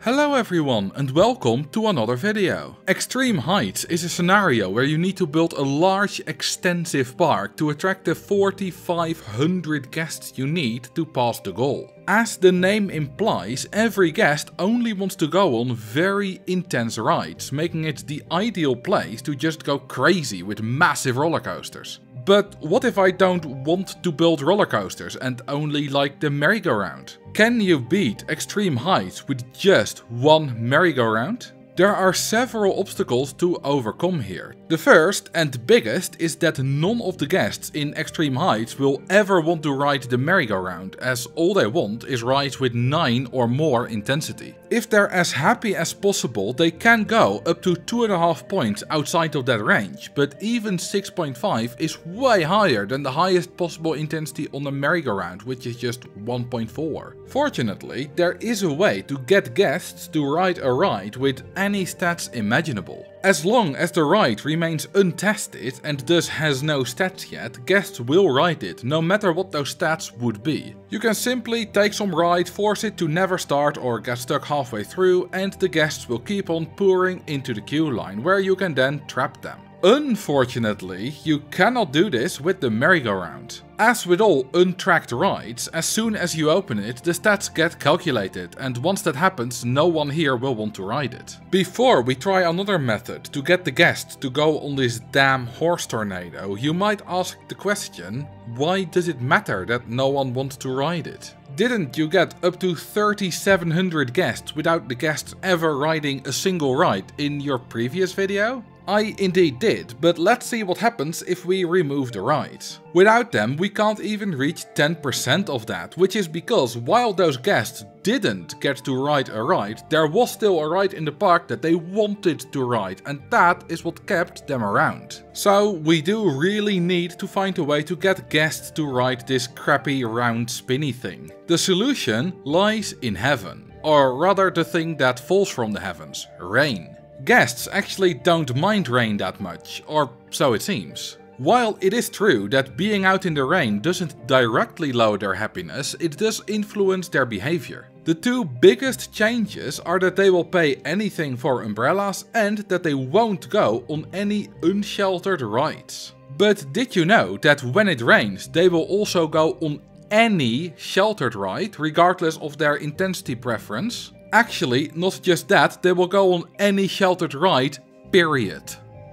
Hello everyone and welcome to another video. Extreme Heights is a scenario where you need to build a large extensive park to attract the 4,500 guests you need to pass the goal. As the name implies, every guest only wants to go on very intense rides, making it the ideal place to just go crazy with massive roller coasters. But what if I don't want to build roller coasters and only like the merry-go-round? Can you beat Extreme Heights with just one merry-go-round? There are several obstacles to overcome here. The first and biggest is that none of the guests in Extreme Heights will ever want to ride the merry-go-round, as all they want is rides with 9 or more intensity. If they're as happy as possible, they can go up to 2.5 points outside of that range, but even 6.5 is way higher than the highest possible intensity on the merry-go-round, which is just 1.4. Fortunately, there is a way to get guests to ride a ride with any stats imaginable. As long as the ride remains untested and thus has no stats yet, guests will ride it, no matter what those stats would be. You can simply take some ride, force it to never start or get stuck halfway through, and the guests will keep on pouring into the queue line, where you can then trap them. Unfortunately, you cannot do this with the merry-go-round. As with all untracked rides, as soon as you open it, the stats get calculated, and once that happens, no one here will want to ride it. Before we try another method to get the guests to go on this damn horse tornado, you might ask the question, why does it matter that no one wants to ride it? Didn't you get up to 3,700 guests without the guests ever riding a single ride in your previous video? I indeed did, but let's see what happens if we remove the rides. Without them, we can't even reach 10% of that, which is because while those guests didn't get to ride a ride, there was still a ride in the park that they wanted to ride, and that is what kept them around. So we do really need to find a way to get guests to ride this crappy round spinny thing. The solution lies in heaven, or rather the thing that falls from the heavens, rain. Guests actually don't mind rain that much, or so it seems. While it is true that being out in the rain doesn't directly lower their happiness, it does influence their behavior. The two biggest changes are that they will pay anything for umbrellas and that they won't go on any unsheltered rides. But did you know that when it rains, they will also go on any sheltered ride, regardless of their intensity preference? Actually, not just that, they will go on any sheltered ride, period.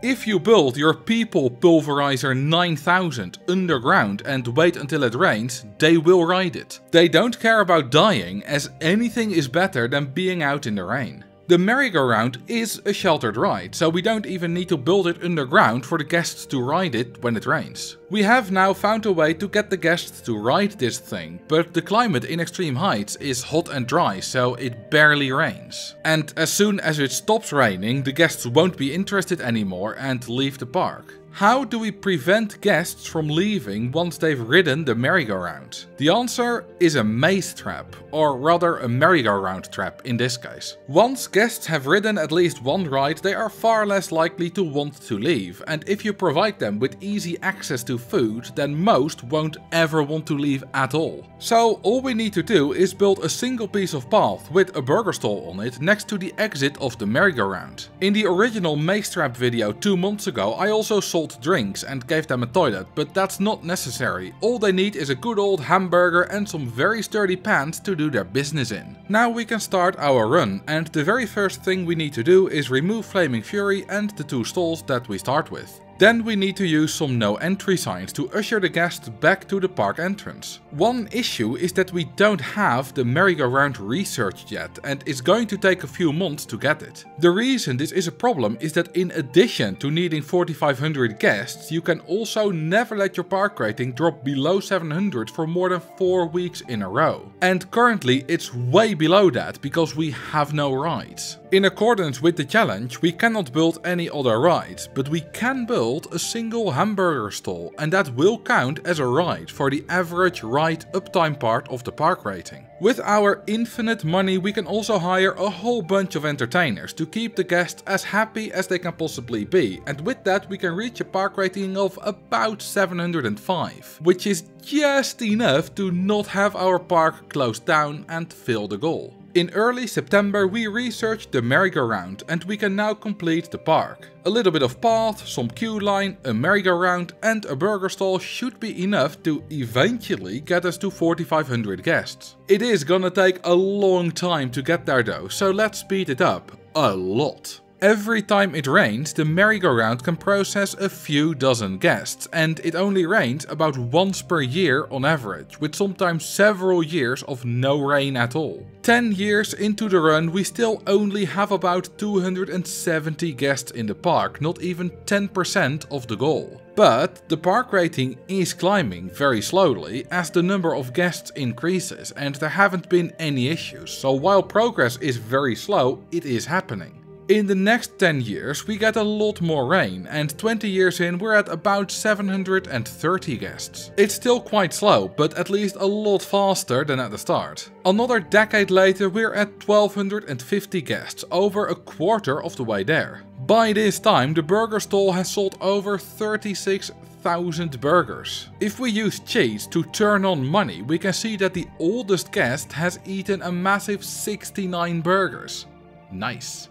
If you build your People Pulverizer 9000 underground and wait until it rains, they will ride it. They don't care about dying, as anything is better than being out in the rain. The merry-go-round is a sheltered ride, so we don't even need to build it underground for the guests to ride it when it rains. We have now found a way to get the guests to ride this thing, but the climate in Extreme Heights is hot and dry, so it barely rains. And as soon as it stops raining, the guests won't be interested anymore and leave the park. How do we prevent guests from leaving once they've ridden the merry-go-round? The answer is a maze trap, or rather a merry-go-round trap in this case. Once guests have ridden at least one ride, they are far less likely to want to leave, and if you provide them with easy access to food, then most won't ever want to leave at all. So all we need to do is build a single piece of path with a burger stall on it next to the exit of the merry-go-round. In the original maze trap video 2 months ago, I also saw drinks and gave them a toilet, but that's not necessary. All they need is a good old hamburger and some very sturdy pants to do their business in. Now we can start our run, and the very first thing we need to do is remove Flaming Fury and the 2 stalls that we start with. Then we need to use some no entry signs to usher the guests back to the park entrance. One issue is that we don't have the merry-go-round researched yet, and it's going to take a few months to get it. The reason this is a problem is that in addition to needing 4,500 guests, you can also never let your park rating drop below 700 for more than 4 weeks in a row. And currently it's way below that because we have no rides. In accordance with the challenge, we cannot build any other rides, but we can build a single hamburger stall, and that will count as a ride for the average ride uptime part of the park rating. With our infinite money, we can also hire a whole bunch of entertainers to keep the guests as happy as they can possibly be, and with that we can reach a park rating of about 705, which is just enough to not have our park closed down and fill the goal. In early September we researched the merry-go-round and we can now complete the park. A little bit of path, some queue line, a merry-go-round and a burger stall should be enough to eventually get us to 4500 guests. It is gonna take a long time to get there though, so let's speed it up a lot. Every time it rains, the merry-go-round can process a few dozen guests, and it only rains about once per year on average, with sometimes several years of no rain at all. 10 years into the run, we still only have about 270 guests in the park, not even 10% of the goal. But the park rating is climbing very slowly as the number of guests increases, and there haven't been any issues, so while progress is very slow, it is happening. In the next 10 years we get a lot more rain, and 20 years in we're at about 730 guests. It's still quite slow, but at least a lot faster than at the start. Another decade later we're at 1250 guests, over a quarter of the way there. By this time the burger stall has sold over 36,000 burgers. If we use cheats to turn on money, we can see that the oldest guest has eaten a massive 69 burgers. Nice.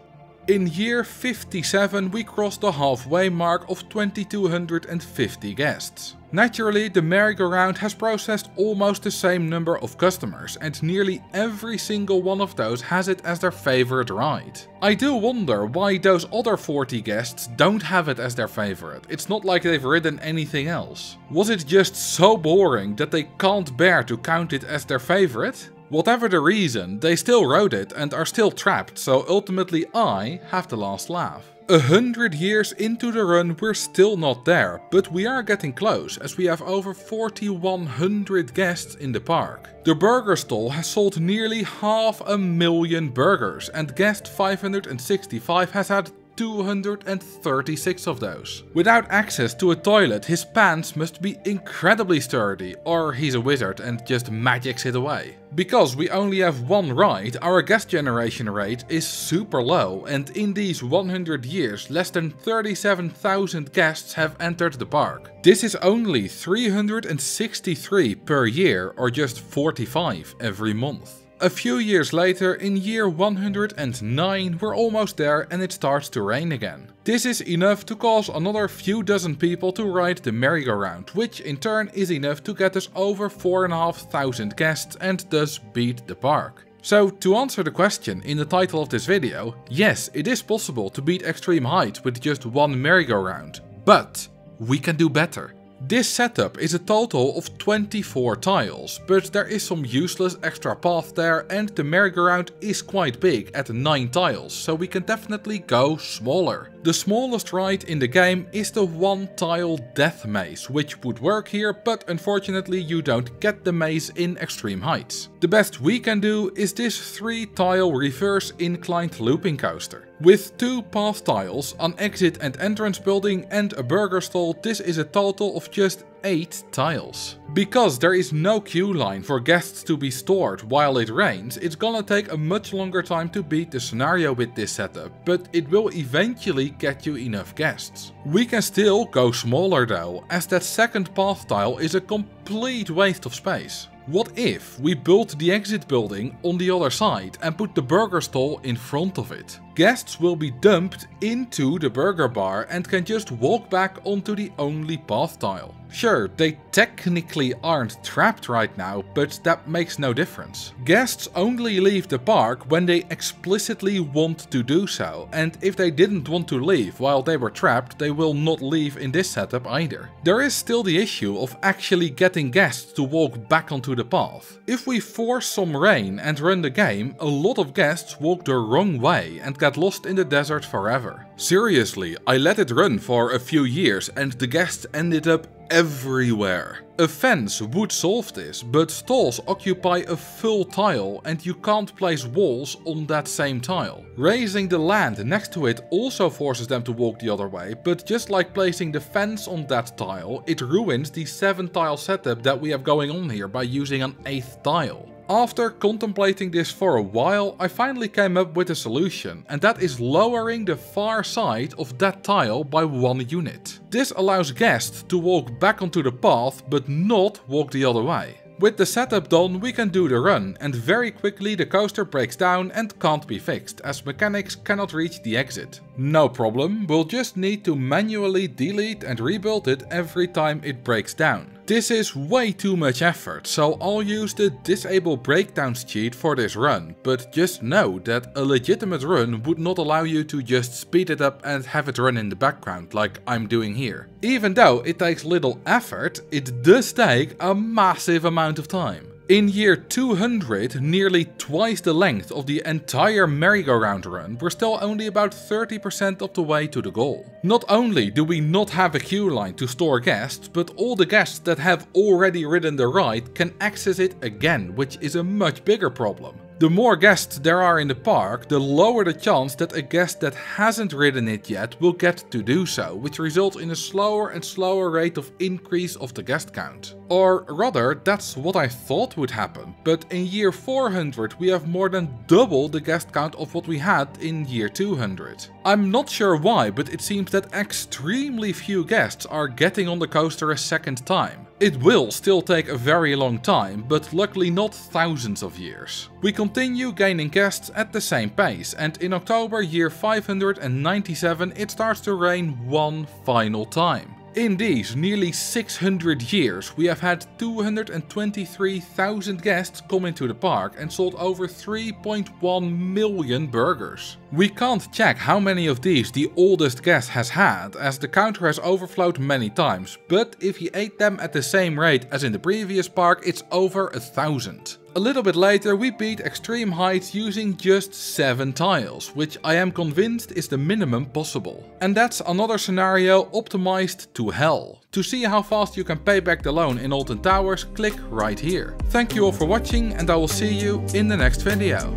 In year 57 we crossed the halfway mark of 2250 guests. Naturally, the merry-go-round has processed almost the same number of customers, and nearly every single one of those has it as their favorite ride. I do wonder why those other 40 guests don't have it as their favorite. It's not like they've ridden anything else. Was it just so boring that they can't bear to count it as their favorite? Whatever the reason, they still rode it and are still trapped, so ultimately I have the last laugh. 100 years into the run we're still not there, but we are getting close as we have over 4100 guests in the park. The burger stall has sold nearly 500,000 burgers, and guest 565 has had 236 of those. Without access to a toilet, his pants must be incredibly sturdy, or he's a wizard and just magics it away. Because we only have one ride, our guest generation rate is super low, and in these 100 years less than 37,000 guests have entered the park. This is only 363 per year, or just 45 every month. A few years later, in year 109, we're almost there and it starts to rain again. This is enough to cause another few dozen people to ride the merry-go-round, which in turn is enough to get us over 4,500 guests and thus beat the park. So to answer the question in the title of this video, yes, it is possible to beat Extreme Height with just one merry-go-round, but we can do better. This setup is a total of 24 tiles, but there is some useless extra path there and the merry-go-round is quite big at 9 tiles, so we can definitely go smaller. The smallest ride in the game is the 1-tile death maze, which would work here, but unfortunately you don't get the maze in Extreme Heights. The best we can do is this 3-tile reverse inclined looping coaster. With 2 path tiles, an exit and entrance building and a burger stall, this is a total of just 8 tiles. Because there is no queue line for guests to be stored while it rains, it's gonna take a much longer time to beat the scenario with this setup, but it will eventually get you enough guests. We can still go smaller though, as that second path tile is a complete waste of space. What if we built the exit building on the other side and put the burger stall in front of it? Guests will be dumped into the burger bar and can just walk back onto the only path tile. Sure, they technically aren't trapped right now, but that makes no difference. Guests only leave the park when they explicitly want to do so, and if they didn't want to leave while they were trapped, they will not leave in this setup either. There is still the issue of actually getting guests to walk back onto the path. If we force some rain and run the game, a lot of guests walk the wrong way and get lost in the desert forever. Seriously, I let it run for a few years and the guests ended up everywhere. A fence would solve this, but stalls occupy a full tile and you can't place walls on that same tile. Raising the land next to it also forces them to walk the other way, but just like placing the fence on that tile, it ruins the 7-tile setup that we have going on here by using an 8th tile. After contemplating this for a while, I finally came up with a solution, and that is lowering the far side of that tile by 1 unit. This allows guests to walk back onto the path but not walk the other way. With the setup done, we can do the run, and very quickly the coaster breaks down and can't be fixed, as mechanics cannot reach the exit. No problem, we'll just need to manually delete and rebuild it every time it breaks down. This is way too much effort, so I'll use the disable breakdowns cheat for this run, but just know that a legitimate run would not allow you to just speed it up and have it run in the background like I'm doing here. Even though it takes little effort, it does take a massive amount of time. In year 200, nearly twice the length of the entire merry-go-round run, we're still only about 30% of the way to the goal. Not only do we not have a queue line to store guests, but all the guests that have already ridden the ride can access it again, which is a much bigger problem. The more guests there are in the park, the lower the chance that a guest that hasn't ridden it yet will get to do so, which results in a slower and slower rate of increase of the guest count. Or rather, that's what I thought would happen, but in year 400 we have more than double the guest count of what we had in year 200. I'm not sure why, but it seems that extremely few guests are getting on the coaster a second time. It will still take a very long time, but luckily not thousands of years. We continue gaining guests at the same pace, and in October year 597 it starts to rain one final time. In these nearly 600 years we have had 223,000 guests come into the park and sold over 3.1 million burgers. We can't check how many of these the oldest guest has had, as the counter has overflowed many times, but if he ate them at the same rate as in the previous park, it's over 1,000. A little bit later we beat extreme heights using just 7 tiles, which I am convinced is the minimum possible. And that's another scenario optimized to hell. To see how fast you can pay back the loan in Alton Towers, click right here. Thank you all for watching, and I will see you in the next video.